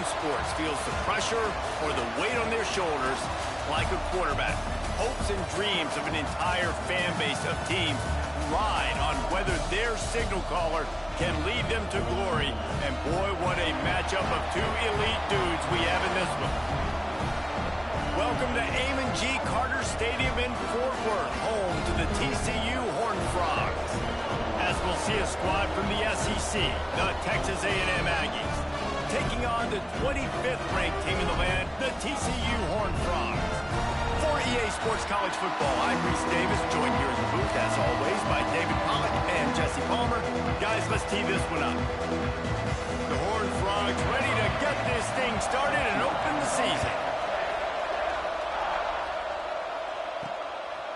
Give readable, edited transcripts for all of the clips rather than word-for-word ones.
sports feels the pressure or the weight on their shoulders like a quarterback. Hopes and dreams of an entire fan base of teams ride on whether their signal caller can lead them to glory. And boy, what a matchup of two elite dudes we have in this one. Welcome to Amon G. Carter Stadium in Fort Worth, home to the TCU Horned Frogs. As we'll see a squad from the SEC, the Texas A&M Aggies, taking on the 25th ranked team in the land, the TCU Horned Frogs. For EA Sports College Football, I'm Reese Davis, joined here in the booth, as always, by David Pollack and Jesse Palmer. Guys, let's tee this one up. The Horned Frogs ready to get this thing started and open the season.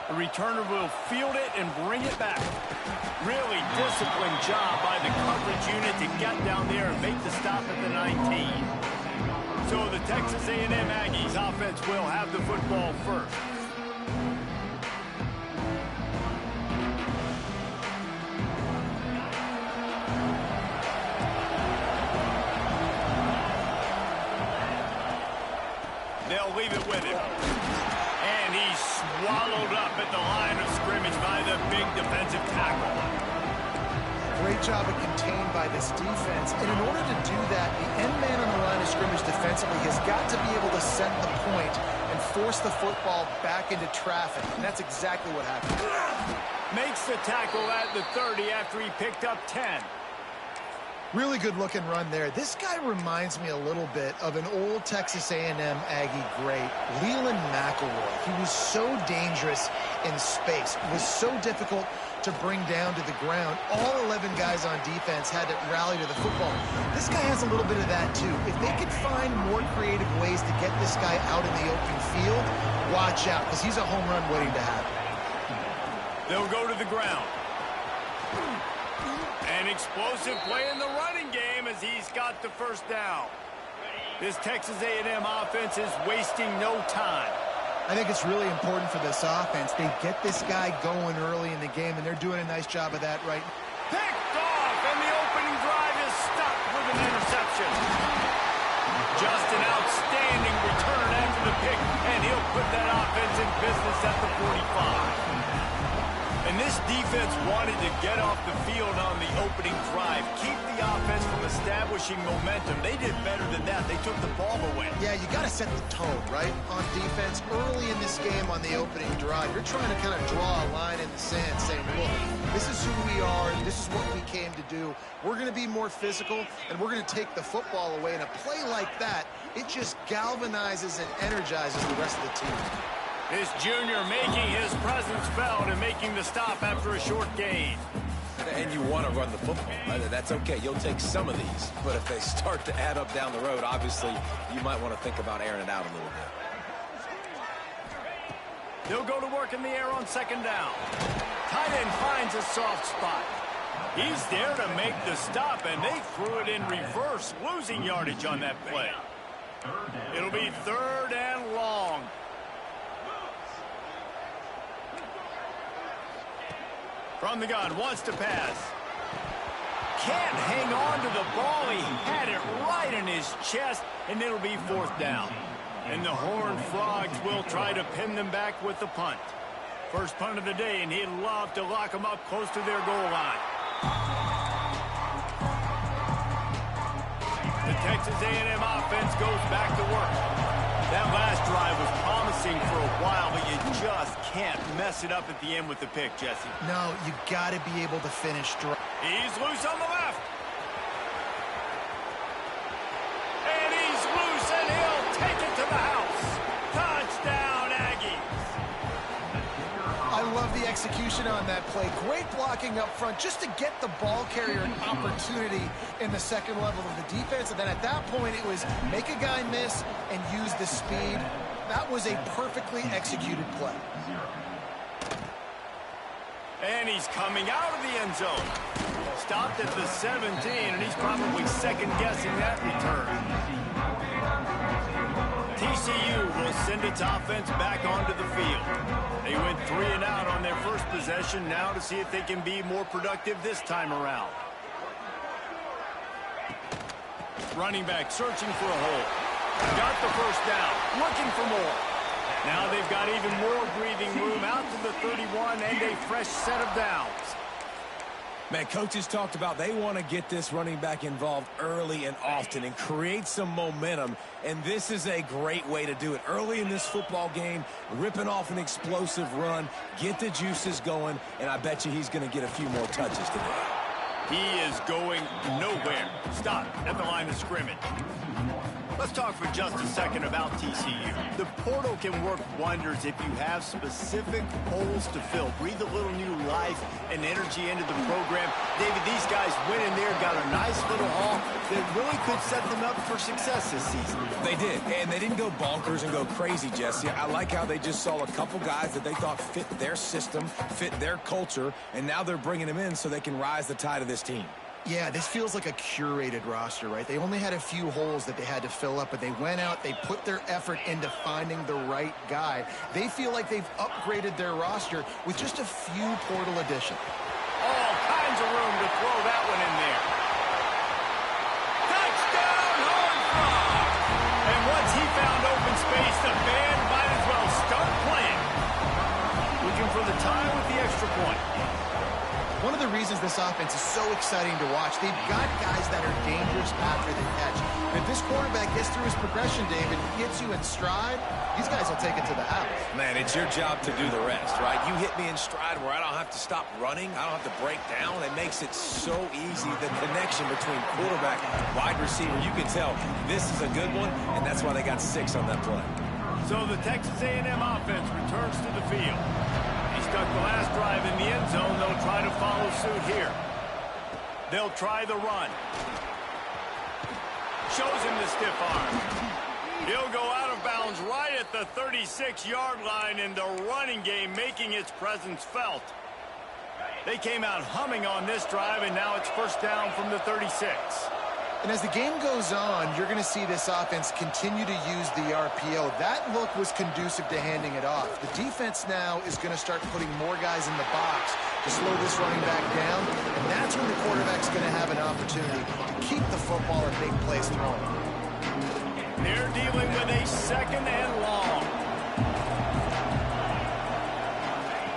The returner will field it and bring it back. Really disciplined job by the coverage unit to get down there and make the stop at the 19. So the Texas A&M Aggies offense will have the football first. They'll leave it with him. And he's swallowed up at the line of scrimmage by the big defensive tackle. Great job of contained by this defense. And in order to do that, the end man on the line of scrimmage defensively has got to be able to set the point and force the football back into traffic. And that's exactly what happened. Makes the tackle at the 30 after he picked up 10. Really good looking run there. This guy reminds me a little bit of an old Texas A&M Aggie great, Leland McElroy. He was so dangerous in space. It was so difficult to bring down to the ground. All 11 guys on defense had to rally to the football. This guy has a little bit of that too. If they could find more creative ways to get this guy out in the open field, watch out, because he's a home run waiting to happen. They'll go to the ground. An explosive play in the running game as he's got the first down. This Texas A&M offense is wasting no time. I think it's really important for this offense. They get this guy going early in the game, and they're doing a nice job of that right now. Picked off, and the opening drive is stopped with an interception. Just an outstanding return after the pick, and he'll put that offense in business at the 45. And this defense wanted to get off the field on the opening drive, keep the offense from establishing momentum. They did better than that. They took the ball away. Yeah, you got to set the tone, right, on defense early in this game on the opening drive. You're trying to kind of draw a line in the sand saying, look, this is who we are, this is what we came to do. We're going to be more physical, and we're going to take the football away. And a play like that, it just galvanizes and energizes the rest of the team. This junior making his presence felt and making the stop after a short gain. And you want to run the football. That's okay. You'll take some of these. But if they start to add up down the road, obviously, you might want to think about airing it out a little bit. They'll go to work in the air on second down. Tight end finds a soft spot. He's there to make the stop, and they threw it in reverse, losing yardage on that play. It'll be third and long. From the gun, wants to pass. Can't hang on to the ball. He had it right in his chest, and it'll be fourth down. And the Horned Frogs will try to pin them back with the punt. First punt of the day, and he'd love to lock them up close to their goal line. The Texas A&M offense goes back to work. That last drive was promising for a while, but you just can't mess it up at the end with the pick, Jesse. No, you got to be able to finish strong. He's loose on the left. And he's loose, and he'll take it to the house. Touchdown, Aggies. I love the execution on that play. Great blocking up front just to get the ball carrier an opportunity in the second level of the defense. And then at that point, it was make a guy miss and use the speed. That was a perfectly executed play. And he's coming out of the end zone. Stopped at the 17, and he's probably second-guessing that return. TCU will send its offense back onto the field. They went 3 and out on their first possession, now to see if they can be more productive this time around. Running back searching for a hole. Got the first down. Looking for more. Now they've got even more breathing room out to the 31 and a fresh set of downs. Man, coaches talked about they want to get this running back involved early and often and create some momentum, and this is a great way to do it. Early in this football game, ripping off an explosive run, get the juices going, and I bet you he's going to get a few more touches today. He is going nowhere. Stop at the line of scrimmage. Let's talk for just a second about TCU. The portal can work wonders if you have specific holes to fill. Breathe a little new life and energy into the program. David, these guys went in there, got a nice little haul that really could set them up for success this season. They did, and they didn't go bonkers and go crazy, Jesse. I like how they just saw a couple guys that they thought fit their system, fit their culture, and now they're bringing them in so they can rise the tide of this team. Yeah, this feels like a curated roster, right? They only had a few holes that they had to fill up, but they went out, they put their effort into finding the right guy. They feel like they've upgraded their roster with just a few portal additions. All kinds of room to throw that one in there. Touchdown, Hornfrog! And once he found open space, the band might as well start playing. Looking for the tie with the extra point. One of the reasons this offense is so exciting to watch, they've got guys that are dangerous after the catch. And if this quarterback gets through his progression, David, hits you in stride, these guys will take it to the house. Man, it's your job to do the rest, right? You hit me in stride where I don't have to stop running. I don't have to break down. It makes it so easy, the connection between quarterback and wide receiver. You can tell this is a good one, and that's why they got 6 on that play. So the Texas A&M offense returns to the field. Stuck the last drive in the end zone. They'll try to follow suit here. They'll try the run. Shows him the stiff arm. He'll go out of bounds right at the 36-yard line, and the running game making its presence felt. They came out humming on this drive, and now it's first down from the 36. And as the game goes on, you're going to see this offense continue to use the RPO. That look was conducive to handing it off. The defense now is going to start putting more guys in the box to slow this running back down, and that's when the quarterback's going to have an opportunity to keep the football and make plays thrown. They're dealing with a second and long.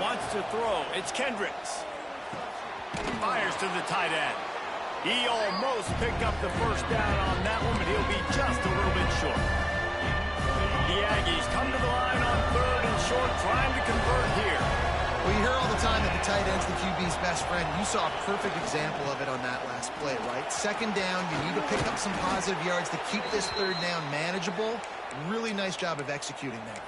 Wants to throw. It's Kendricks. Fires to the tight end. He almost picked up the first down on that one, but he'll be just a little bit short. The Aggies come to the line on 3rd and short, trying to convert here. Well, you hear all the time that the tight end's the QB's best friend. You saw a perfect example of it on that last play, right? Second down, you need to pick up some positive yards to keep this 3rd down manageable. Really nice job of executing that.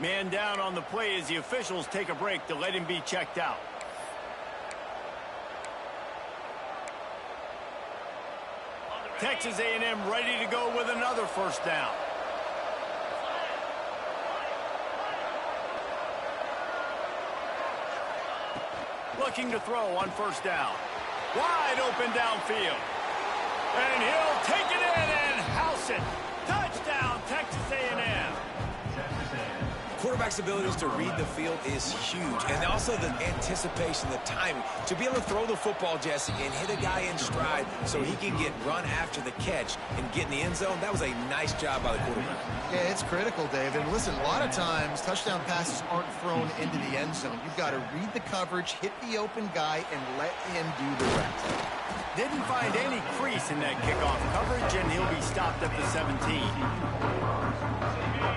Man down on the play as the officials take a break to let him be checked out. Texas A&M ready to go with another first down. Looking to throw on first down. Wide open downfield. And he'll take it in and house it. Touchdown, Texas A&M. Quarterback's abilities to read the field is huge, and also the anticipation, the timing. To be able to throw the football, Jesse, and hit a guy in stride so he can get run after the catch and get in the end zone, that was a nice job by the quarterback. Yeah, it's critical, David. And listen, a lot of times touchdown passes aren't thrown into the end zone. You've got to read the coverage, hit the open guy, and let him do the rest. Didn't find any crease in that kickoff coverage, and he'll be stopped at the 17.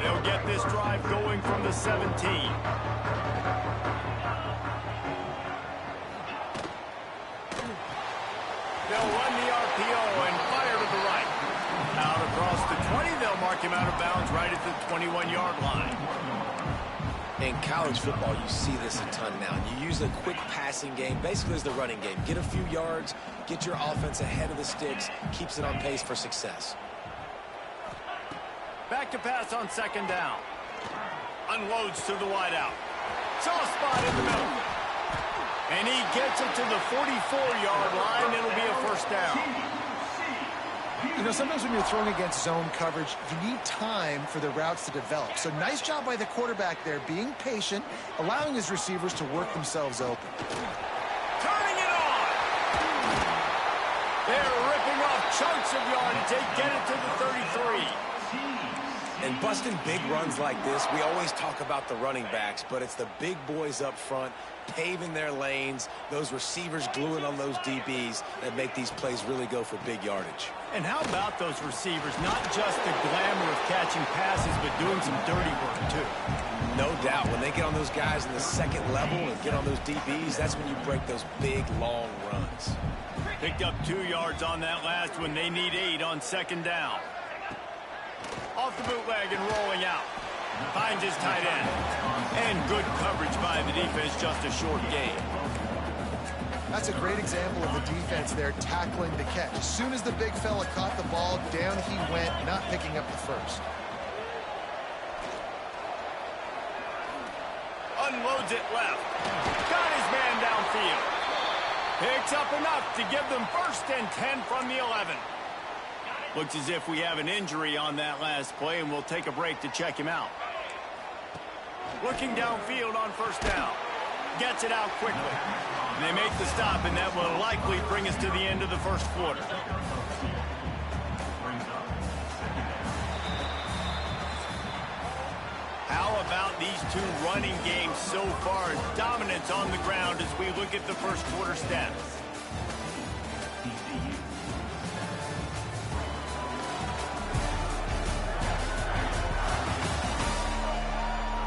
They'll get this drive going from the 17. They'll run the RPO and fire to the right. Out across the 20, they'll mark him out of bounds right at the 21-yard line. In college football, you see this a ton now. You use a quick passing game, basically as the running game. Get a few yards, get your offense ahead of the sticks, keeps it on pace for success. Back to pass on second down. Unloads to the wideout. Soft spot in the middle. And he gets it to the 44-yard line. It'll be a first down. You know, sometimes when you're throwing against zone coverage, you need time for the routes to develop. So nice job by the quarterback there, being patient, allowing his receivers to work themselves open. Turning it on. They're ripping off chunks of yardage. They get it to the 33. And busting big runs like this, we always talk about the running backs, but it's the big boys up front paving their lanes, those receivers gluing on those DBs that make these plays really go for big yardage. And how about those receivers? Not just the glamour of catching passes, but doing some dirty work, too. No doubt. When they get on those guys in the second level and get on those DBs, that's when you break those big, long runs. Picked up 2 yards on that last one. They need 8 on second down. Off the bootleg and rolling out. Finds his tight end. And good coverage by the defense, just a short gain. That's a great example of the defense there tackling the catch. As soon as the big fella caught the ball, down he went, not picking up the first. Unloads it left. Got his man downfield. Picks up enough to give them 1st and 10 from the 11. Looks as if we have an injury on that last play, and we'll take a break to check him out. Looking downfield on 1st down. Gets it out quickly. And they make the stop, and that will likely bring us to the end of the 1st quarter. How about these 2 running games so far? Dominance on the ground as we look at the 1st quarter stats.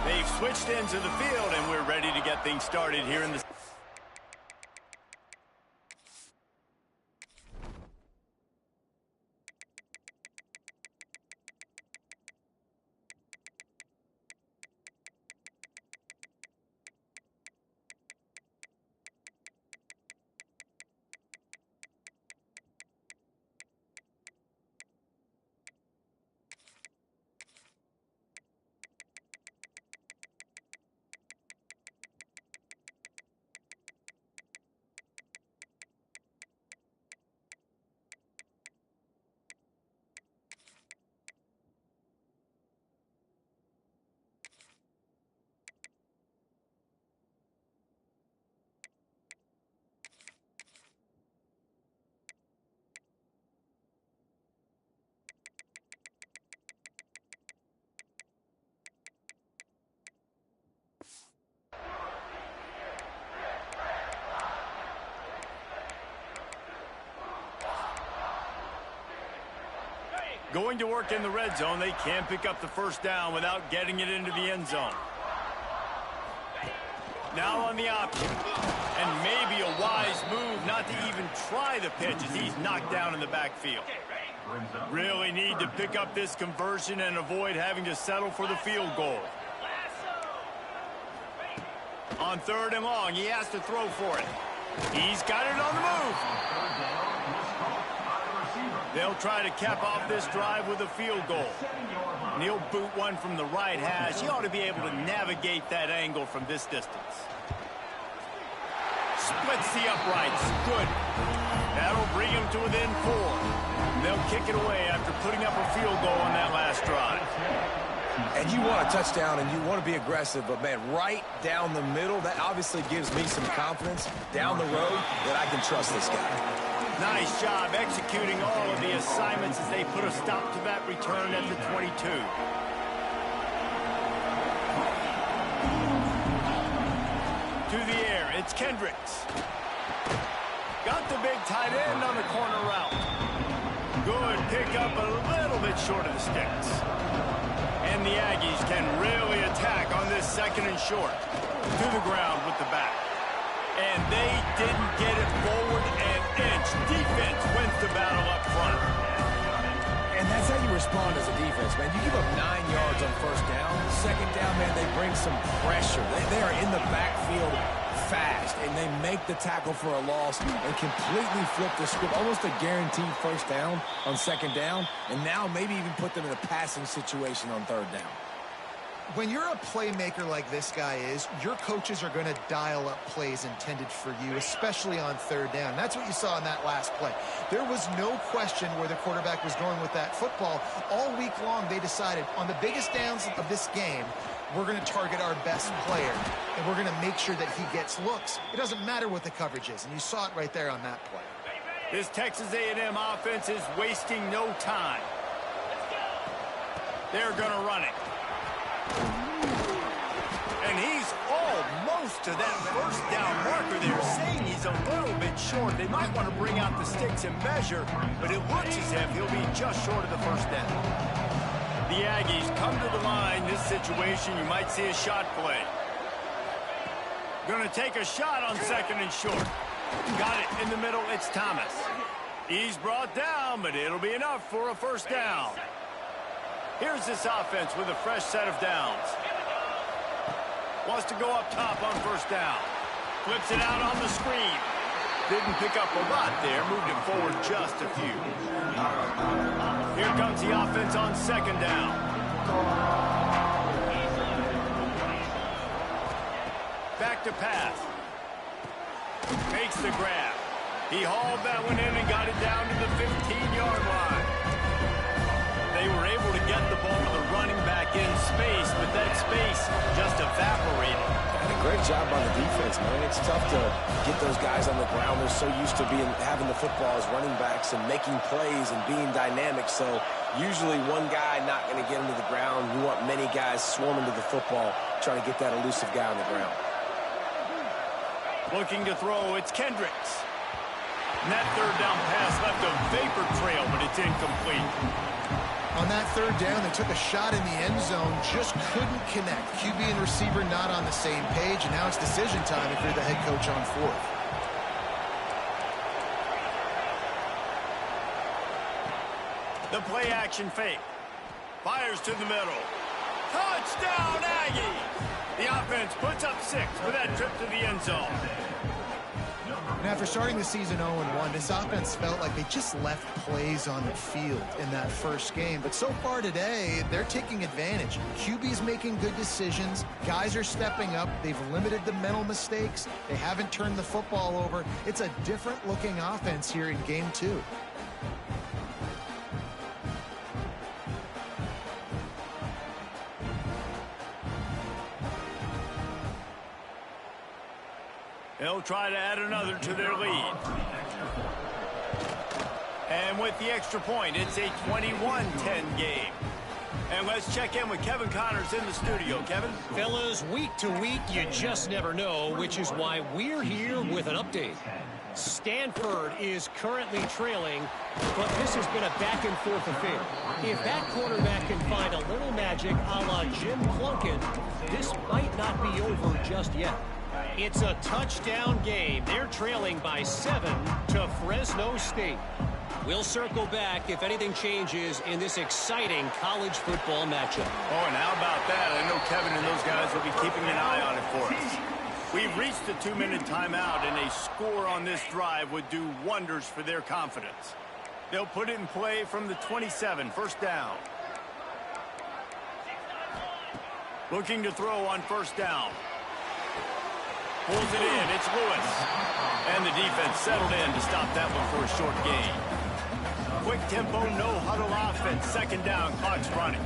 They've switched into the field, and we're ready to get things started here in the... Going to work in the red zone. They can't pick up the 1st down without getting it into the end zone. Now on the option. And maybe a wise move not to even try the pitch as he's knocked down in the backfield. Really need to pick up this conversion and avoid having to settle for the field goal. On 3rd and long, he has to throw for it. He's got it on the move. They'll try to cap off this drive with a field goal. And he'll boot one from the right hash. He ought to be able to navigate that angle from this distance. Splits the uprights. Good. That'll bring him to within 4. And they'll kick it away after putting up a field goal on that last drive. And you want a touchdown and you want to be aggressive, but, man, right down the middle, that obviously gives me some confidence down the road that I can trust this guy. Nice job executing all of the assignments as they put a stop to that return at the 22. To the air, it's Kendricks. Got the big tight end on the corner route. Good pickup, a little bit short of the sticks. And the Aggies can really attack on this 2nd and short. To the ground with the back. And they didn't get it forward an inch. Defense wins the battle up front. And that's how you respond as a defense, man. You give up 9 yards on 1st down. 2nd down, man, they bring some pressure. They are in the backfield fast, and they make the tackle for a loss and completely flip the script. Almost a guaranteed 1st down on 2nd down, and now maybe even put them in a passing situation on 3rd down. When you're a playmaker like this guy is, your coaches are going to dial up plays intended for you, especially on 3rd down. That's what you saw in that last play. There was no question where the quarterback was going with that football. All week long, they decided on the biggest downs of this game, we're going to target our best player, and we're going to make sure that he gets looks. It doesn't matter what the coverage is, and you saw it right there on that play. This Texas A&M offense is wasting no time. They're going to run it. And he's almost to that first down marker. They're saying he's a little bit short. They might want to bring out the sticks and measure, but it looks as if he'll be just short of the first down. The Aggies come to the line. This situation, you might see a shot play. Going to take a shot on second and short. Got it in the middle. It's Thomas. He's brought down, but it'll be enough for a first down. Here's this offense with a fresh set of downs. Wants to go up top on first down. Flips it out on the screen. Didn't pick up a lot there. Moved it forward just a few. Here comes the offense on second down. Back to pass. Makes the grab. He hauled that one in and got it down to the 15-yard line. They were able to get the ball to the running back in space, but that space just evaporated. And a great job by the defense, man. It's tough to get those guys on the ground. They're so used to having the football as running backs and making plays and being dynamic. So usually one guy not going to get into the ground. You want many guys swarming to the football, trying to get that elusive guy on the ground. Looking to throw, it's Kendricks. And that third down pass left a vapor trail, but it's incomplete. On that third down, they took a shot in the end zone, just couldn't connect. QB and receiver not on the same page, and now it's decision time if you're the head coach on fourth. The play action fake. Fires to the middle. Touchdown, Aggies! The offense puts up 6 with that trip to the end zone. And after starting the season 0-1, this offense felt like they just left plays on the field in that first game. But so far today, they're taking advantage. QB's making good decisions. Guys are stepping up. They've limited the mental mistakes. They haven't turned the football over. It's a different-looking offense here in Game 2. They'll try to add another to their lead. And with the extra point, it's a 21-10 game. And let's check in with Kevin Connors in the studio. Kevin? Fellas, week to week, you just never know, which is why we're here with an update. Stanford is currently trailing, but this has been a back-and-forth affair. If that quarterback can find a little magic a la Jim Plunkett, this might not be over just yet. It's a touchdown game. They're trailing by 7 to Fresno State. We'll circle back if anything changes in this exciting college football matchup. Oh, and how about that? I know Kevin and those guys will be keeping an eye on it for us. We've reached the 2-minute timeout, and a score on this drive would do wonders for their confidence. They'll put it in play from the 27, first down. Looking to throw on first down. Pulls it in. It's Lewis. And the defense settled in to stop that one for a short gain. Quick tempo, no huddle offense. Second down, clock's running.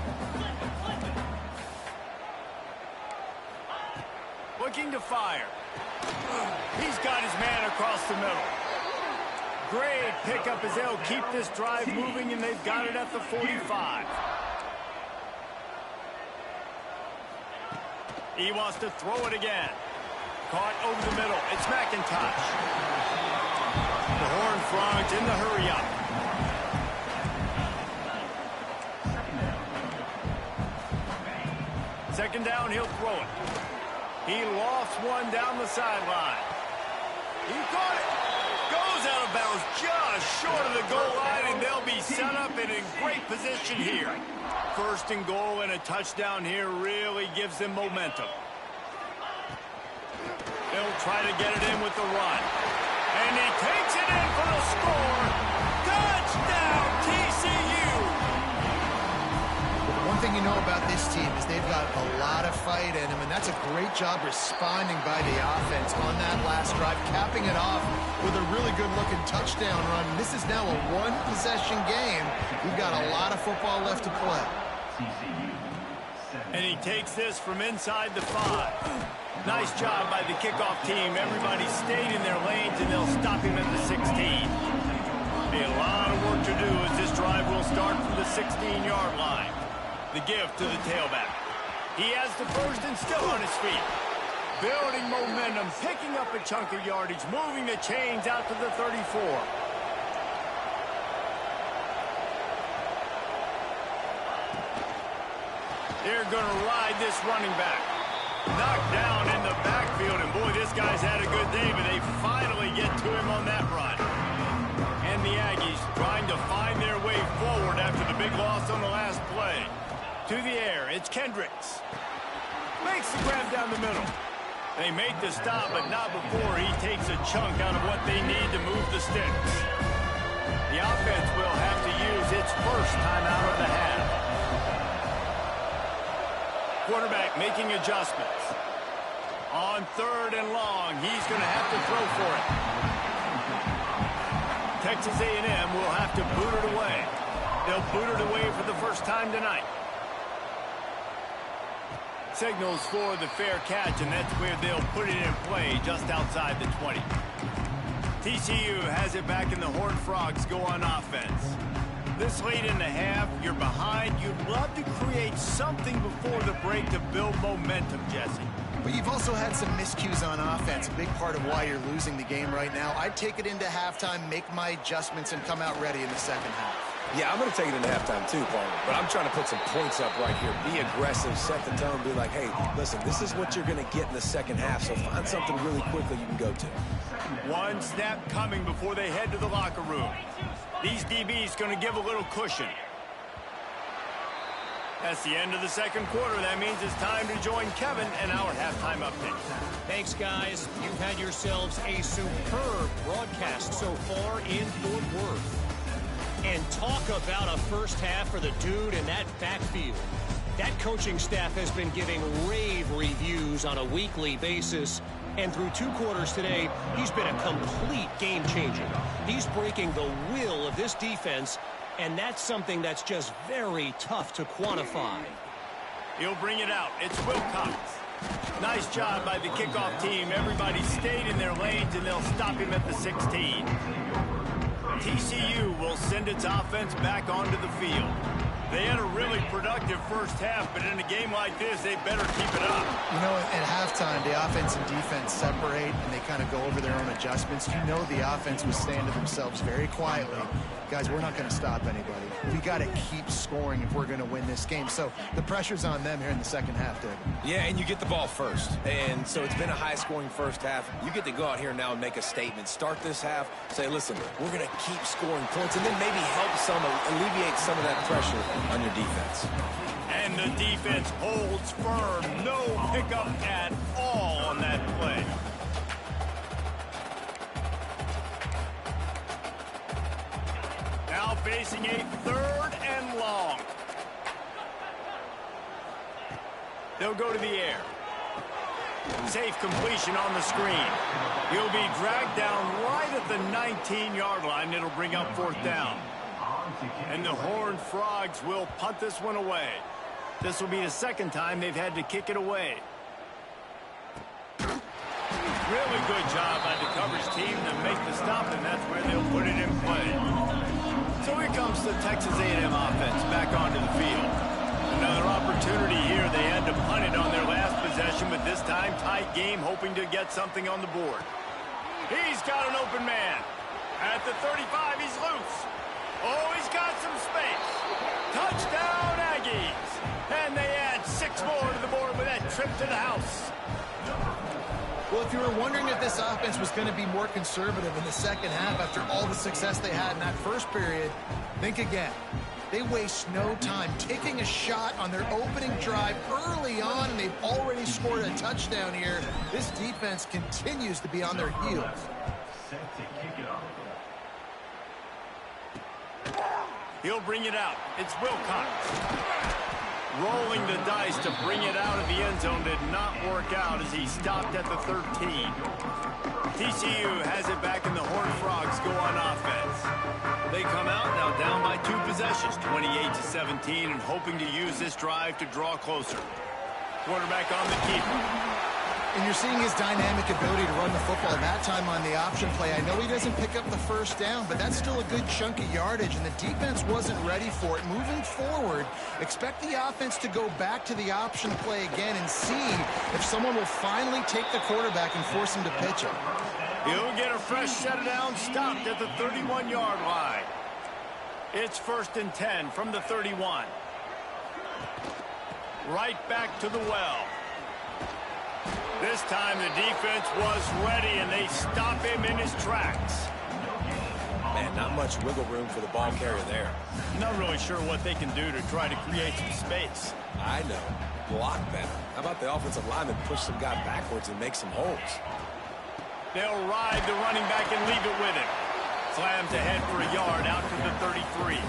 Looking to fire. He's got his man across the middle. Great pickup as they'll keep this drive moving, and they've got it at the 45. He wants to throw it again. Caught over the middle. It's McIntosh. The Horned Frogs in the hurry-up. Second down, he'll throw it. He lofts one down the sideline. He caught it. Goes out of bounds just short of the goal line, and they'll be set up and in great position here. First and goal and a touchdown here really gives them momentum. They'll try to get it in with the run. And he takes it in for the score. Touchdown, TCU! One thing you know about this team is they've got a lot of fight in them, and that's a great job responding by the offense on that last drive, capping it off with a really good-looking touchdown run. This is now a one-possession game. We've got a lot of football left to play. And he takes this from inside the 5. Nice job by the kickoff team. Everybody stayed in their lanes, and they'll stop him at the 16. A lot of work to do as this drive will start from the 16-yard line. The give to the tailback. He has the first and still on his feet. Building momentum, picking up a chunk of yardage, moving the chains out to the 34. They're going to ride this running back. Knocked down in the backfield, and boy, this guy's had a good day, but they finally get to him on that run. And the Aggies trying to find their way forward after the big loss on the last play. To the air, it's Kendricks. Makes the grab down the middle. They make the stop, but not before he takes a chunk out of what they need to move the sticks. The offense will have to use its first timeout of the half. Quarterback making adjustments. On 3rd and long, he's going to have to throw for it. Texas A&M will have to boot it away. They'll boot it away for the first time tonight. Signals for the fair catch, and that's where they'll put it in play just outside the 20. TCU has it back, and the Horned Frogs go on offense. This late in the half, you're behind. You'd love to create something before the break to build momentum, Jesse. But you've also had some miscues on offense, a big part of why you're losing the game right now. I'd take it into halftime, make my adjustments, and come out ready in the second half. Yeah, I'm going to take it into halftime too, Paul. But I'm trying to put some points up right here. Be aggressive, set the tone, be like, hey, listen, this is what you're going to get in the second half, so find something really quickly you can go to. One snap coming before they head to the locker room. These DBs going to give a little cushion. That's the end of the second quarter. That means it's time to join Kevin and our halftime update. Thanks, guys. You've had yourselves a superb broadcast so far in Fort Worth. And talk about a first half for the dude in that backfield. That coaching staff has been giving rave reviews on a weekly basis. And through 2 quarters today, he's been a complete game changer. He's breaking the will of this defense, and that's something that's just very tough to quantify. He'll bring it out. It's Wilcox. Nice job by the kickoff team. Everybody stayed in their lanes, and they'll stop him at the 16. TCU will send its offense back onto the field. They had a really productive first half, but in a game like this, they better keep it up. You know, at halftime, the offense and defense separate, and they kind of go over their own adjustments. You know the offense was saying to themselves very quietly, guys, we're not going to stop anybody. We got to keep scoring if we're going to win this game. So the pressure's on them here in the second half, David. Yeah, and you get the ball first. And so it's been a high-scoring first half. You get to go out here now and make a statement. Start this half, say, listen, we're going to keep scoring points, and then maybe help alleviate some of that pressure on your defense. And the defense holds firm. No pickup at all on that play. Now facing a 3rd and long. They'll go to the air. Safe completion on the screen. He'll be dragged down right at the 19-yard line. It'll bring up 4th down. And the Horned Frogs will punt this one away. This will be the second time they've had to kick it away. Really good job by the coverage team to make the stop, and that's where they'll put it in play. So here comes the Texas A&M offense back onto the field. Another opportunity here. They had to punt it on their last possession, but this time tight game, hoping to get something on the board. He's got an open man. At the 35, he's loose. Oh, he's got some space. Touchdown, Aggies. And they add 6 more to the board with that trip to the house. Well, if you were wondering if this offense was going to be more conservative in the second half after all the success they had in that first period, think again. They waste no time taking a shot on their opening drive early on, and they've already scored a touchdown here. This defense continues to be on their heels. He'll bring it out. It's Wilcox. Rolling the dice to bring it out of the end zone did not work out as he stopped at the 13. TCU has it back, and the Horned Frogs go on offense. They come out now down by 2 possessions, 28-17, and hoping to use this drive to draw closer. Quarterback on the keeper. And you're seeing his dynamic ability to run the football. That time on the option play, I know he doesn't pick up the first down, but that's still a good chunk of yardage, and the defense wasn't ready for it. Moving forward, expect the offense to go back to the option play again and see if someone will finally take the quarterback and force him to pitch it. He'll get a fresh set of downs stopped at the 31-yard line. It's 1st and 10 from the 31. Right back to the well. This time the defense was ready, and they stop him in his tracks. Man, not much wiggle room for the ball carrier there. Not really sure what they can do to try to create some space. I know. Block better. How about the offensive lineman push some guy backwards and make some holes? They'll ride the running back and leave it with him. Slams ahead for a yard out to the 33.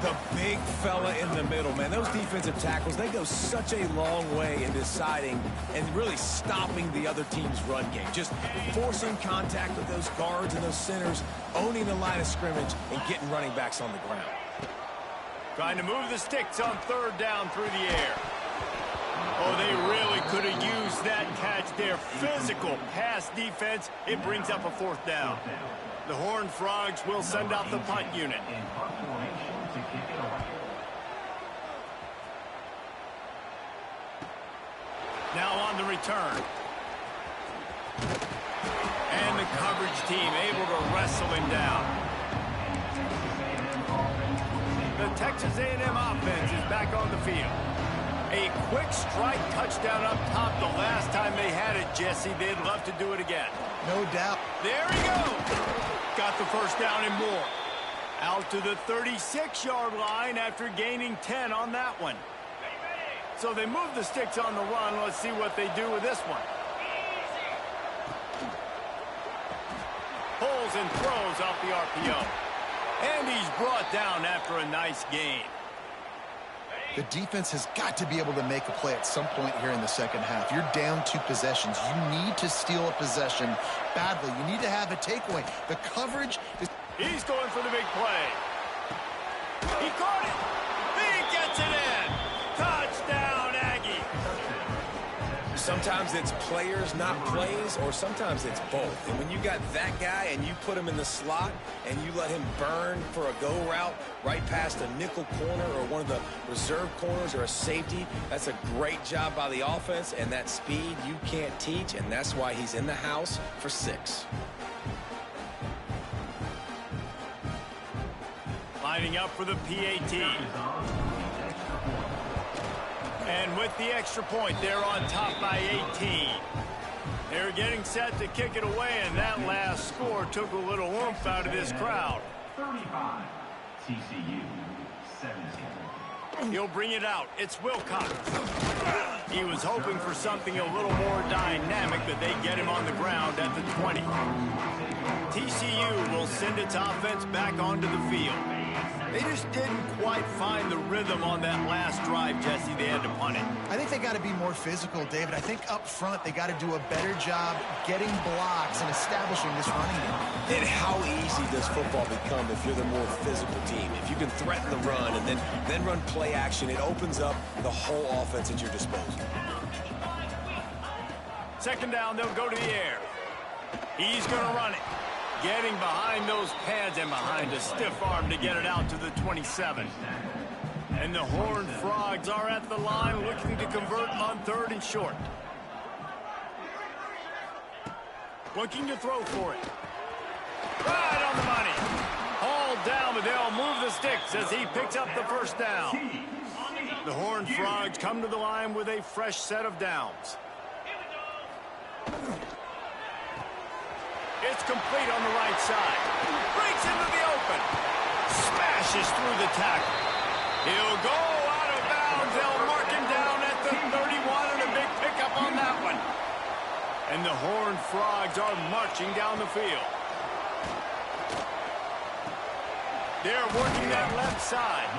The big fella in the middle, man. Those defensive tackles, they go such a long way in deciding and really stopping the other team's run game. Just forcing contact with those guards and those centers, owning the line of scrimmage, and getting running backs on the ground. Trying to move the sticks on 3rd down through the air. Oh, they really could have used that catch there. Physical pass defense. It brings up a 4th down. The Horned Frogs will send out the punt unit. Now on the return. And the coverage team able to wrestle him down. The Texas A&M offense is back on the field. A quick strike touchdown up top the last time they had it, Jesse. They'd love to do it again. No doubt. There he goes. Got the 1st down and more. Out to the 36-yard line after gaining 10 on that one. So they move the sticks on the run. Let's see what they do with this one. Pulls and throws off the RPO. And he's brought down after a nice gain. The defense has got to be able to make a play at some point here in the second half. You're down 2 possessions. You need to steal a possession badly. You need to have a takeaway. The coverage is... He's going for the big play. He caught it. He gets it in. Touchdown, Aggie. Sometimes it's players, not plays, or sometimes it's both. And when you got that guy and you put him in the slot and you let him burn for a go route right past a nickel corner or one of the reserve corners or a safety, that's a great job by the offense, and that speed you can't teach, and that's why he's in the house for 6. Lining up for the PAT. And with the extra point, they're on top by 18. They're getting set to kick it away, and that last score took a little oomph out of this crowd. 35, TCU, 17. He'll bring it out. It's Wilcox. He was hoping for something a little more dynamic, but they get him on the ground at the 20. TCU will send its offense back onto the field. They just didn't quite find the rhythm on that last drive, Jesse. They had to punt it. I think they got to be more physical, David. I think up front they got to do a better job getting blocks and establishing this running game. And how easy does football become if you're the more physical team? If you can threaten the run and then run play action, it opens up the whole offense at your disposal. 2nd down, they'll go to the air. He's going to run it. Getting behind those pads and behind a stiff arm to get it out to the 27. And the Horned Frogs are at the line looking to convert on 3rd and short. Looking to throw for it. Right on the money. Hauled down, but they'll move the sticks as he picks up the 1st down. The Horned Frogs come to the line with a fresh set of downs. It's complete on the right side. Breaks into the open. Smashes through the tackle. He'll go out of bounds. They'll mark him down at the 31, and a big pickup on that one. And the Horned Frogs are marching down the field. They're working that left side.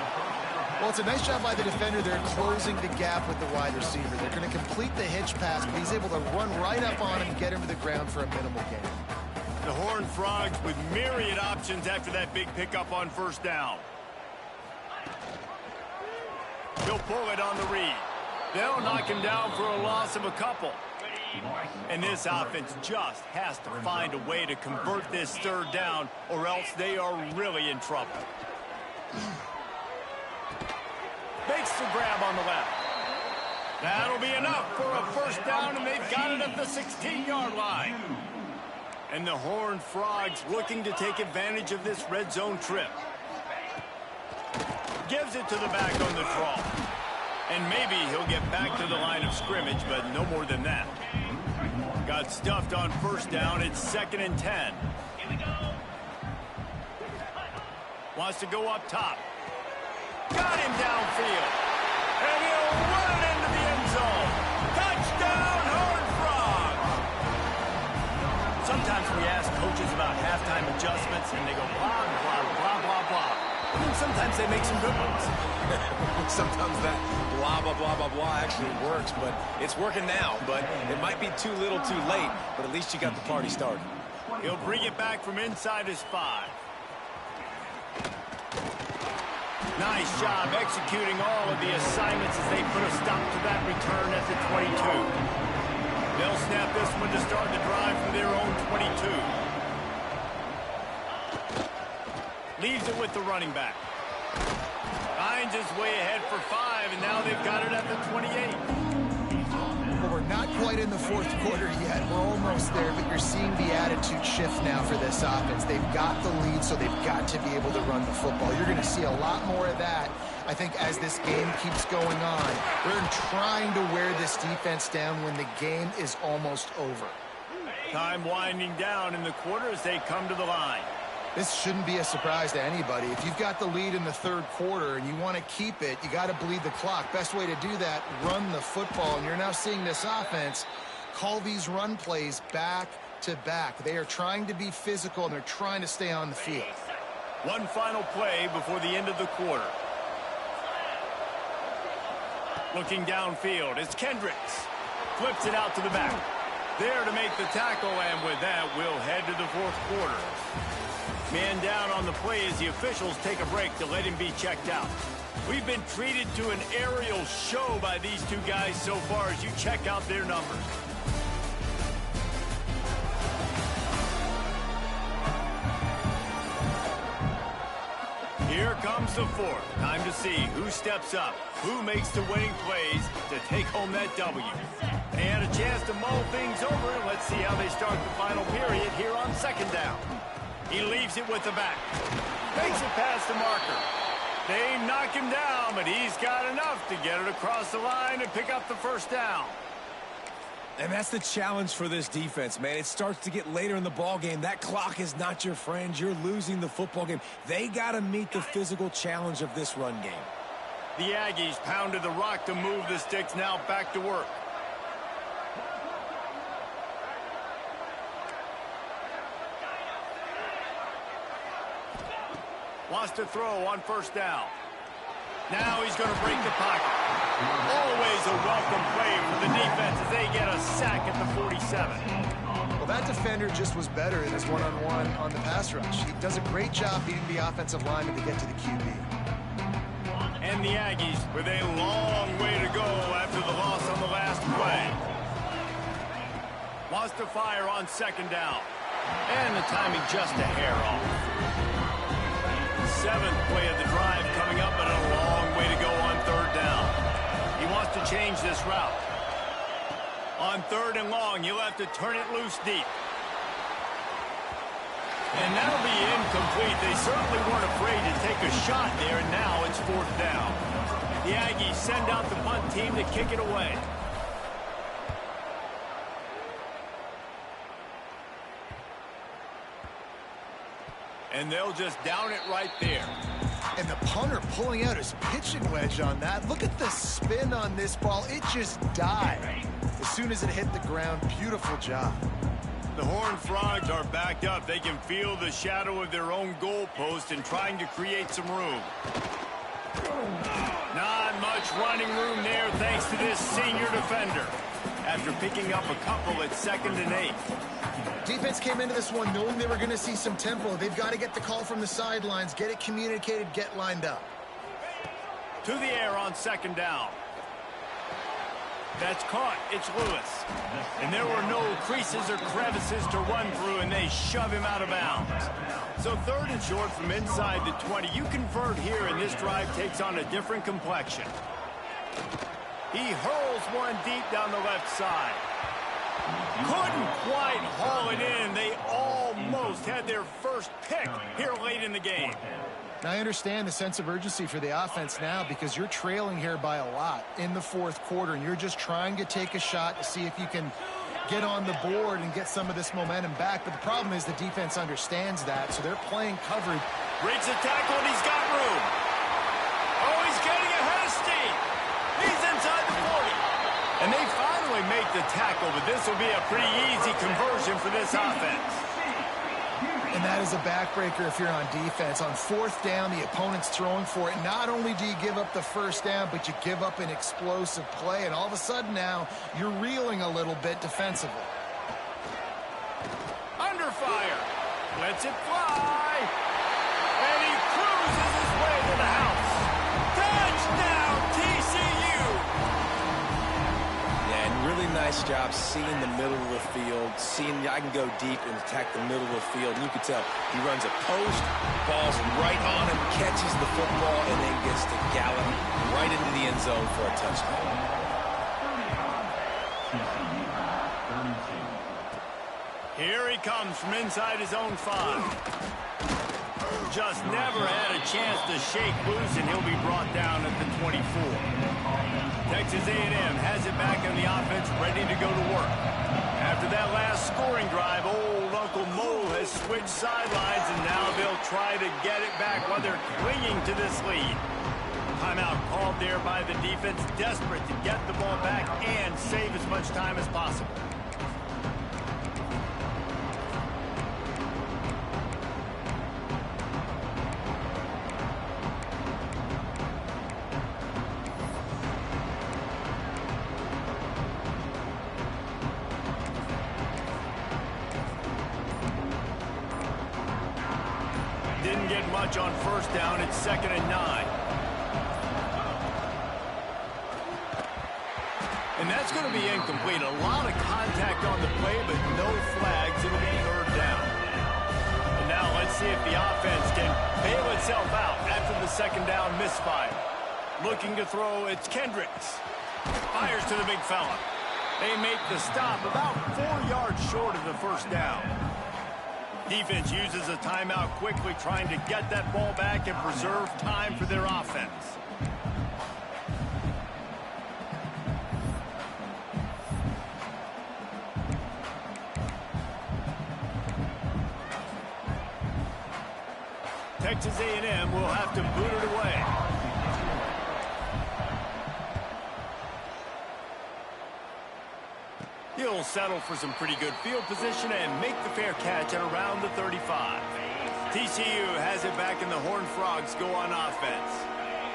Well, it's a nice job by the defender. They're closing the gap with the wide receiver. They're going to complete the hitch pass, but he's able to run right up on him and get him to the ground for a minimal gain. The Horned Frogs with myriad options after that big pickup on 1st down. He'll pull it on the read. They'll knock him down for a loss of a couple. And this offense just has to find a way to convert this third down, or else they are really in trouble. Makes the grab on the left. That'll be enough for a first down, and they've got it at the 16-yard line. And the Horned Frogs looking to take advantage of this red zone trip. Gives it to the back on the draw. And maybe he'll get back to the line of scrimmage, but no more than that. Got stuffed on first down. It's 2nd and 10. Wants to go up top. Got him downfield. And he'll run it into the end zone. Touchdown, Horned Frogs! Sometimes we ask coaches about halftime adjustments, and they go blah, blah, blah, blah, blah. And then sometimes they make some good ones. Sometimes that blah, blah, blah, blah, blah actually works, but it's working now. But it might be too little too late, but at least you got the party started. He'll bring it back from inside his 5. Nice job executing all of the assignments as they put a stop to that return at the 22. They'll snap this one to start the drive from their own 22. Leaves it with the running back. Finds his way ahead for 5, and now they've got it at the 28. Well, we're not quite in the fourth quarter yet. We're almost there, but you're seeing the attitude shift now for this offense. They've got the lead, so they've got to be able to run the football. You're going to see a lot more of that, I think, as this game keeps going on. We're trying to wear this defense down when the game is almost over. Time winding down in the quarter as they come to the line. This shouldn't be a surprise to anybody. If you've got the lead in the third quarter and you want to keep it, you got to bleed the clock. Best way to do that, run the football. And you're now seeing this offense call these run plays back to back. They are trying to be physical, and they're trying to stay on the field. One final play before the end of the quarter. Looking downfield, it's Kendricks. Flips it out to the back. There to make the tackle, and with that, we'll head to the fourth quarter. Man down on the play as the officials take a break to let him be checked out. We've been treated to an aerial show by these two guys so far as you check out their numbers. Here comes the fourth. Time to see who steps up, who makes the winning plays to take home that W. They had a chance to mull things over. Let's see how they start the final period here on 2nd down. He leaves it with the back. Makes it past the marker. They knock him down, but he's got enough to get it across the line and pick up the first down. And that's the challenge for this defense, man. It starts to get later in the ball game. That clock is not your friend. You're losing the football game. They got to meet the physical challenge of this run game. The Aggies pounded the rock to move the sticks, now back to work. Wants to throw on first down. Now he's going to break the pocket. Always a welcome play for the defense as they get a sack at the 47. Well, that defender just was better in his one-on-one on the pass rush. He does a great job beating the offensive lineman to get to the QB. And the Aggies with a long way to go after the loss on the last play. Wants to fire on 2nd down. And the timing just a hair off. 7th play of the drive coming up, and a long way to go on 3rd down. He wants to change this route. On 3rd and long, you'll have to turn it loose deep. And that'll be incomplete. They certainly weren't afraid to take a shot there, and now it's 4th down. The Aggies send out the punt team to kick it away. And they'll just down it right there. And the punter pulling out his pitching wedge on that. Look at the spin on this ball. It just died as soon as it hit the ground. Beautiful job. The Horned Frogs are backed up. They can feel the shadow of their own goalpost and trying to create some room. Not much running room there thanks to this senior defender. After picking up a couple at 2nd and 8. Defense came into this one knowing they were going to see some tempo. They've got to get the call from the sidelines, get it communicated, get lined up. To the air on 2nd down. That's caught. It's Lewis. And there were no creases or crevices to run through, and they shove him out of bounds. So 3rd and short from inside the 20. You convert here, and this drive takes on a different complexion. He hurls one deep down the left side. Couldn't quite haul it in. They almost had their first pick here late in the game. Now, I understand the sense of urgency for the offense now because you're trailing here by a lot in the 4th quarter, and you're just trying to take a shot to see if you can get on the board and get some of this momentum back. But the problem is the defense understands that, so they're playing coverage. Breaks the tackle, and he's got room. Oh, he's getting ahead of steam. He's inside the 40. And they finally make the tackle, but this will be a pretty easy conversion for this offense. And that is a backbreaker if you're on defense. On 4th down, the opponent's throwing for it. Not only do you give up the first down, but you give up an explosive play. And all of a sudden now, you're reeling a little bit defensively. Under fire. Lets it fly. And he cruises his way to the house. Touchdown, TCU. Yeah, and really nice job seeing the middle of the field, seeing I can go deep and attack the middle of the field. And you can tell he runs a post, ball's right on him, catches the football, and then gets to gallop right into the end zone for a touchdown. Here he comes from inside his own 5. Just never had a chance to shake loose, and he'll be brought down at the 24. Texas A&M has it back on the offense, ready to go to work. After that last scoring drive, old Uncle Mo has switched sidelines, and now they'll try to get it back while they're clinging to this lead. Timeout called there by the defense, desperate to get the ball back and save as much time as possible. Didn't get much on 1st down. It's 2nd and 9. And that's going to be incomplete. A lot of contact on the play, but no flags. It'll be 3rd down. And now let's see if the offense can bail itself out after the 2nd down misfire. Looking to throw, it's Kendricks. Fires to the big fella. They make the stop about 4 yards short of the 1st down. Defense uses a timeout quickly, trying to get that ball back and preserve time for their offense. Texas A&M will have to boot it away. He'll settle for some pretty good field position and make the fair catch at around the 35. TCU has it back, and the Horned Frogs go on offense.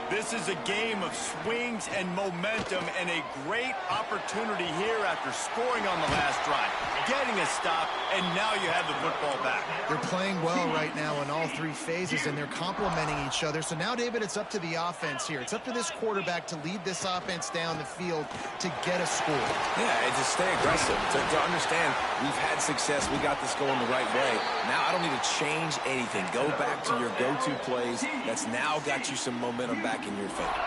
This is a game of swings and momentum, and a great opportunity here after scoring on the last drive, getting a stop, and now you have the football back. They're playing well right now in all 3 phases, and they're complementing each other. So now, David, it's up to the offense here. It's up to this quarterback to lead this offense down the field to get a score. Yeah, and to stay aggressive, to understand we've had success, we got this going the right way. Now I don't need to change anything. Go back to your go-to plays. That's now got you some momentum back in your favor.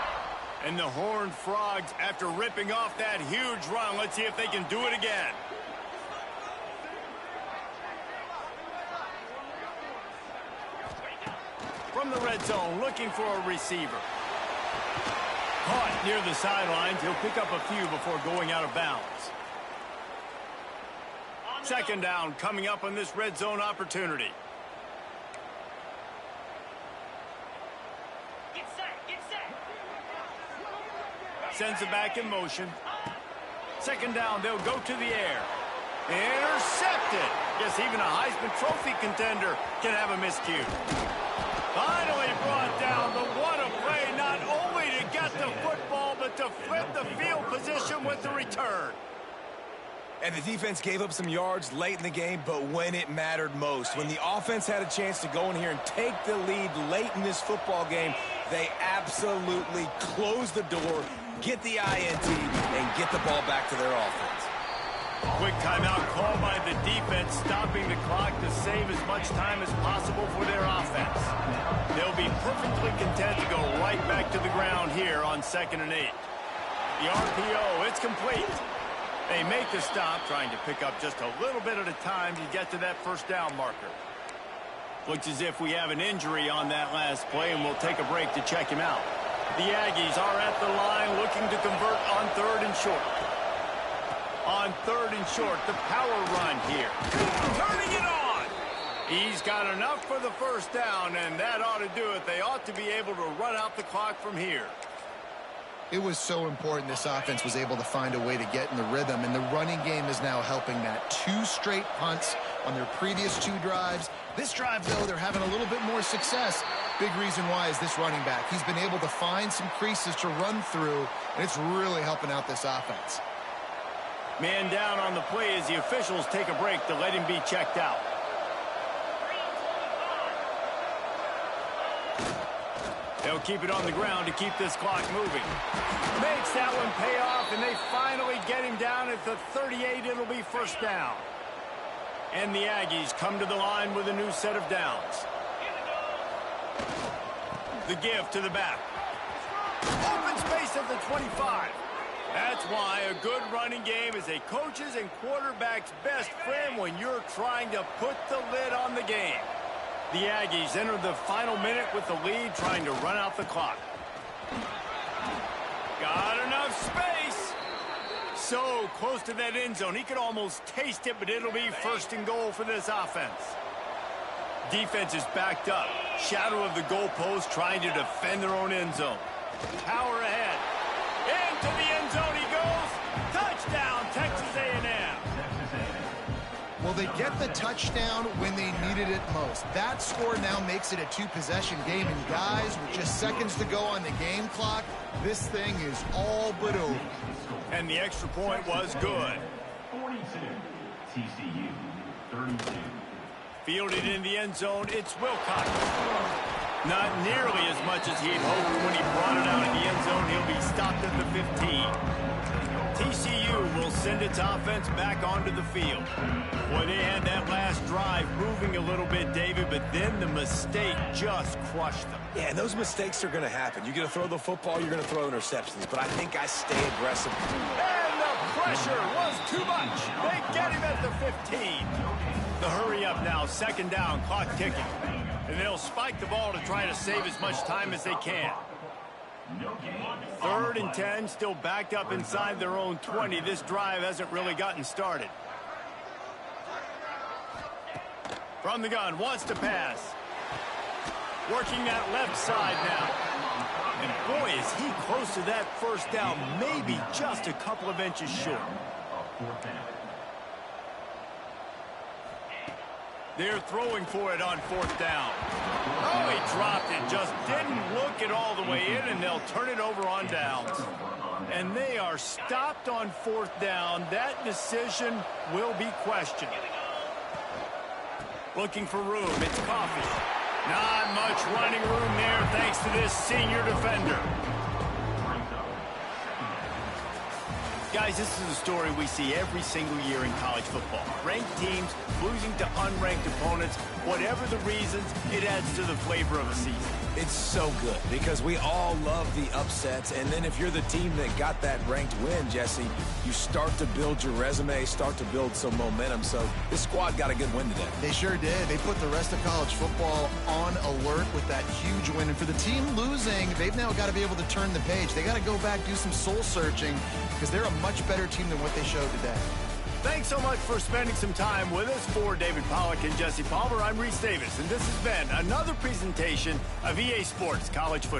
And the Horned Frogs, after ripping off that huge run, let's see if they can do it again. From the red zone, looking for a receiver. Caught near the sidelines. He'll pick up a few before going out of bounds. 2nd down coming up on this red zone opportunity. Sends it back in motion. 2nd down, they'll go to the air. Intercepted. Guess even a Heisman Trophy contender can have a miscue. Finally brought down, but what a play, not only to get the football, but to flip the field position with the return. And the defense gave up some yards late in the game, but when it mattered most, when the offense had a chance to go in here and take the lead late in this football game, They absolutely close the door, get the INT, and get the ball back to their offense. Quick timeout called by the defense, stopping the clock to save as much time as possible for their offense. They'll be perfectly content to go right back to the ground here on 2nd and 8. The RPO, it's complete. They make the stop, trying to pick up just a little bit at a time to get to that first down marker. Looks as if we have an injury on that last play, and we'll take a break to check him out. The Aggies are at the line looking to convert on 3rd and short. On 3rd and short, the power run here. Turning it on! He's got enough for the first down, and that ought to do it. They ought to be able to run out the clock from here. It was so important this offense was able to find a way to get in the rhythm, and the running game is now helping that. 2 straight punts on their previous 2 drives. This drive, though, they're having a little bit more success. Big reason why is this running back. He's been able to find some creases to run through, and it's really helping out this offense. Man down on the play as the officials take a break to let him be checked out. They'll keep it on the ground to keep this clock moving. Makes that one pay off, and they finally get him down at the 38. It'll be first down. And the Aggies come to the line with a new set of downs. The give to the back. Open space at the 25. That's why a good running game is a coach's and quarterback's best friend when you're trying to put the lid on the game. The Aggies enter the final minute with the lead, trying to run out the clock. Got enough space. So close to that end zone. He could almost taste it, but it'll be 1st and goal for this offense. Defense is backed up. Shadow of the goalpost, trying to defend their own end zone. Power ahead. Into the end zone he goes. Touchdown, Texas A&M. Well, they get the touchdown when they needed it most. That score now makes it a 2-possession game. And guys, with just seconds to go on the game clock, this thing is all but over. And the extra point was good. 42, TCU, 32. Fielded in the end zone, it's Wilcox. Not nearly as much as he'd hoped when he brought it out of the end zone. He'll be stopped at the 15. TCU will send its offense back onto the field. Boy, they had that last drive moving a little bit, David, but then the mistake just crushed them. Yeah, and those mistakes are going to happen. You're going to throw the football, you're going to throw interceptions, but I think I stay aggressive. And the pressure was too much. They get him at the 15. The hurry up now, 2nd down, clock ticking. And they'll spike the ball to try to save as much time as they can. 3rd and 10, still backed up inside their own 20. This drive hasn't really gotten started. From the gun, wants to pass. Working that left side now. And boy, is he close to that first down, maybe just a couple of inches short. They're throwing for it on 4th down. Oh, he dropped it. Just didn't look it all the way in, and they'll turn it over on downs. And they are stopped on 4th down. That decision will be questioned. Looking for room. It's Coffee. Not much running room there thanks to this senior defender. Guys, this is a story we see every single year in college football. Ranked teams losing to unranked opponents. Whatever the reasons, it adds to the flavor of a season. It's so good because we all love the upsets, and then if you're the team that got that ranked win, Jesse, you start to build your resume, start to build some momentum. So this squad got a good win today. They sure did. They put the rest of college football on alert with that huge win. And for the team losing, they've now got to be able to turn the page. They got to go back, do some soul searching, because they're a much better team than what they showed today. Thanks so much for spending some time with us. For David Pollack and Jesse Palmer, I'm Reese Davis, and this has been another presentation of EA Sports College Football.